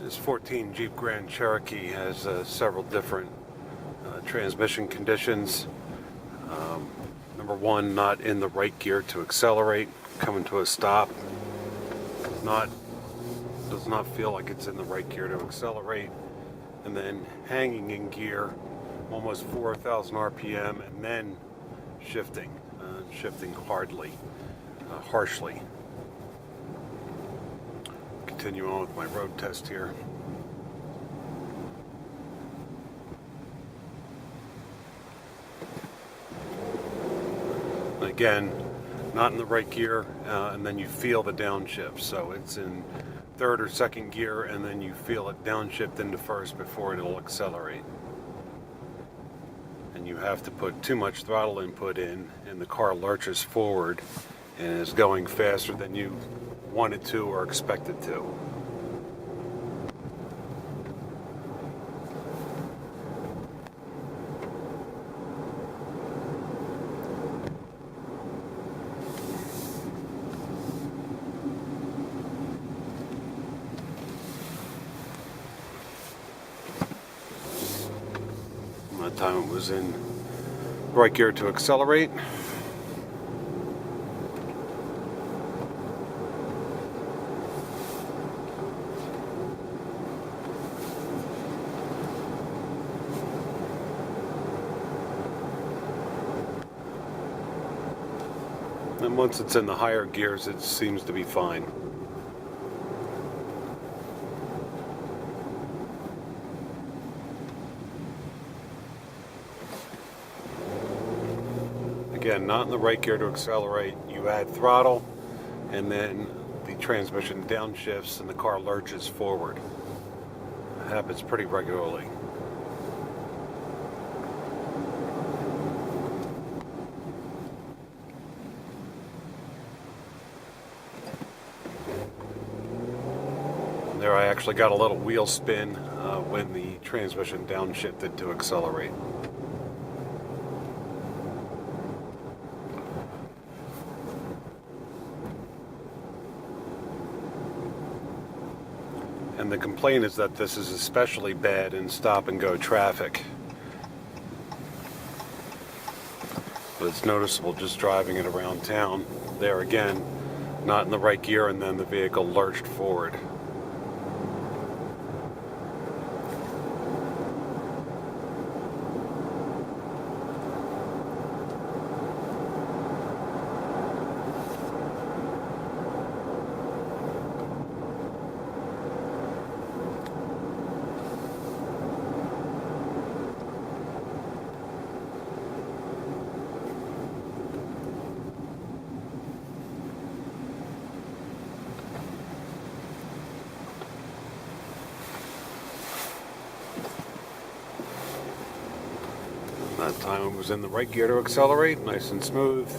This 14 Jeep Grand Cherokee has several different transmission conditions. Number one, not in the right gear to accelerate, coming to a stop. Does not feel like it's in the right gear to accelerate. And then hanging in gear, almost 4,000 RPM, and then shifting harshly. Continue on with my road test here. Again, not in the right gear, and then you feel the downshift. So it's in third or second gear, and then you feel it downshift into first before it'll accelerate. And you have to put too much throttle input in, and the car lurches forward and is going faster than you wanted to or expected to. That time it was in right gear to accelerate. And once it's in the higher gears, it seems to be fine. Again, not in the right gear to accelerate. You add throttle, and then the transmission downshifts and the car lurches forward. It happens pretty regularly. There I actually got a little wheel spin when the transmission downshifted to accelerate. And the complaint is that this is especially bad in stop and go traffic. But it's noticeable just driving it around town. There again, not in the right gear, and then the vehicle lurched forward. That time it was in the right gear to accelerate, nice and smooth.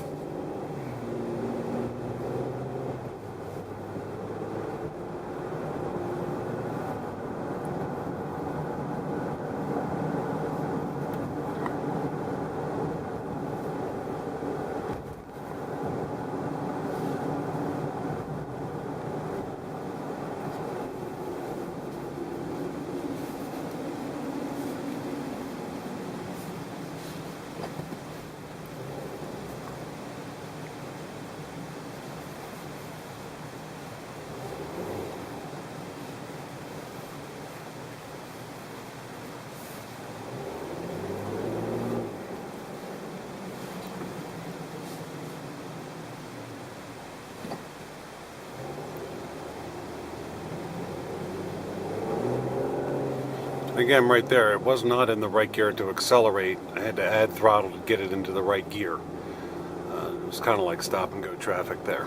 Again, right there, it was not in the right gear to accelerate. I had to add throttle to get it into the right gear. It was kind of like stop and go traffic there.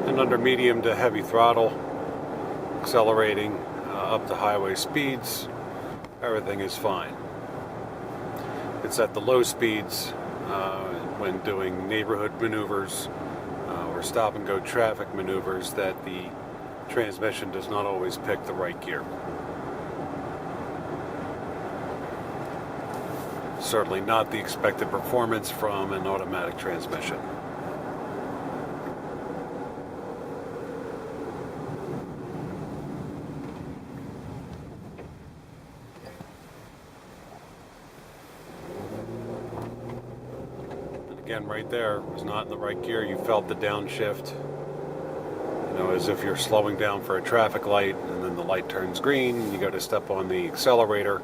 And under medium to heavy throttle, accelerating up to highway speeds, everything is fine. It's at the low speeds when doing neighborhood maneuvers or stop and go traffic maneuvers that the transmission does not always pick the right gear. Certainly not the expected performance from an automatic transmission. And again, right there, it was not in the right gear. You felt the downshift, as if you're slowing down for a traffic light, and then the light turns green, and you go to step on the accelerator,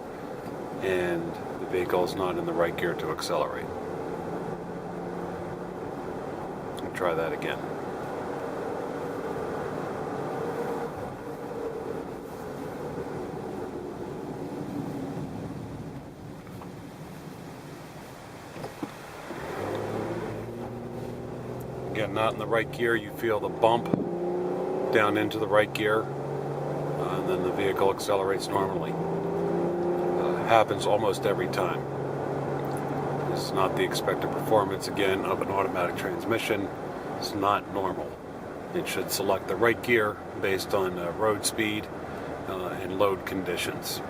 and the vehicle is not in the right gear to accelerate. I'll try that again. Again, not in the right gear. You feel the bump down into the right gear, and then the vehicle accelerates normally. Happens almost every time. This is not the expected performance, again, of an automatic transmission. It's not normal. It should select the right gear based on road speed and load conditions.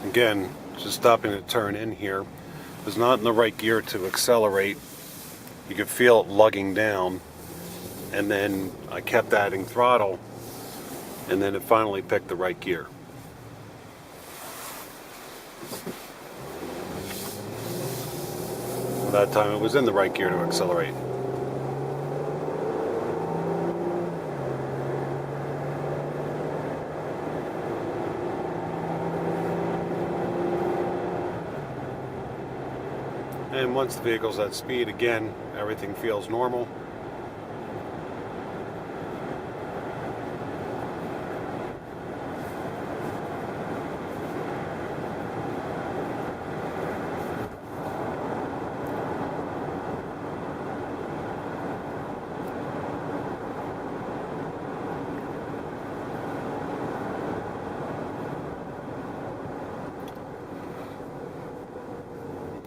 Again, just stopping to turn in here, was not in the right gear to accelerate. You could feel it lugging down, and then I kept adding throttle, and then it finally picked the right gear. That time it was in the right gear to accelerate. And once the vehicle's at speed, again, everything feels normal.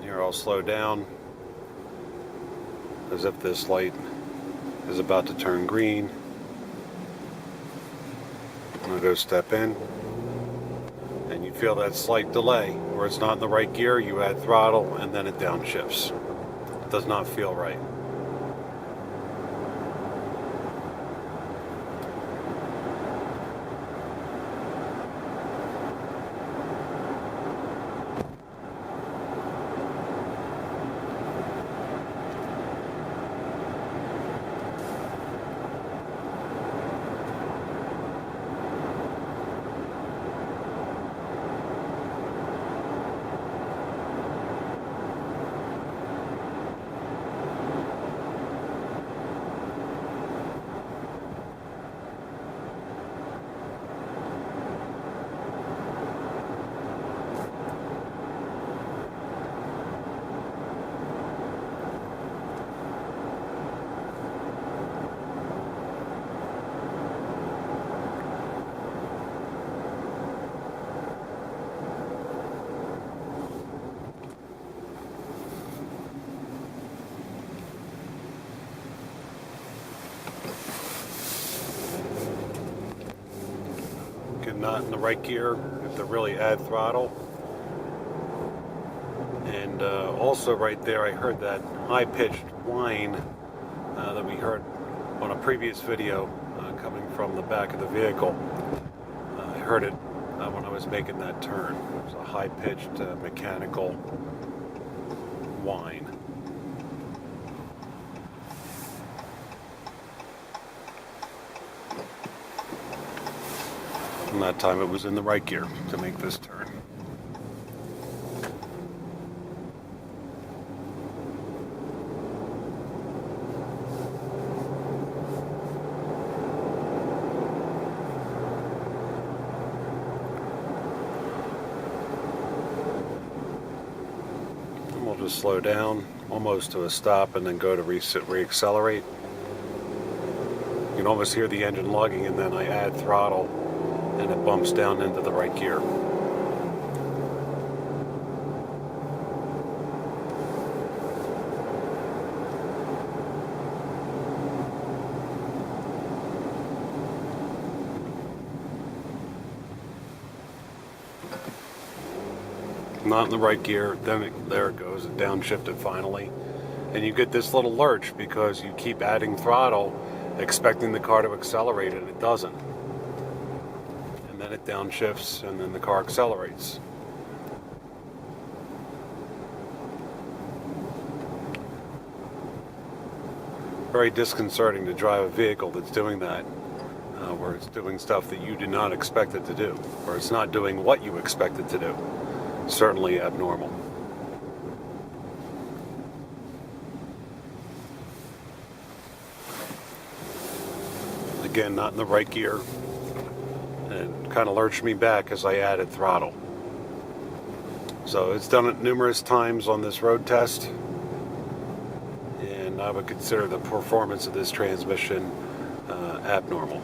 Here I'll slow down as if this light is about to turn green. I'm going to go step in, and you feel that slight delay where it's not in the right gear. You add throttle and then it downshifts. It does not feel right. Not in the right gear, you have to really add throttle. And also right there I heard that high-pitched whine that we heard on a previous video coming from the back of the vehicle. I heard it when I was making that turn. It was a high-pitched mechanical whine. And that time it was in the right gear to make this turn. to slow down, almost to a stop, and then go to re-accelerate. You can almost hear the engine lugging, and then I add throttle, and it bumps down into the right gear. Not in the right gear, then there it goes, it downshifted finally. And you get this little lurch because you keep adding throttle, expecting the car to accelerate, and it doesn't. And then it downshifts, and then the car accelerates. Very disconcerting to drive a vehicle that's doing that, where it's doing stuff that you did not expect it to do, or it's not doing what you expect it to do. Certainly abnormal. Again, not in the right gear. And it kind of lurched me back as I added throttle. So it's done it numerous times on this road test. And I would consider the performance of this transmission abnormal.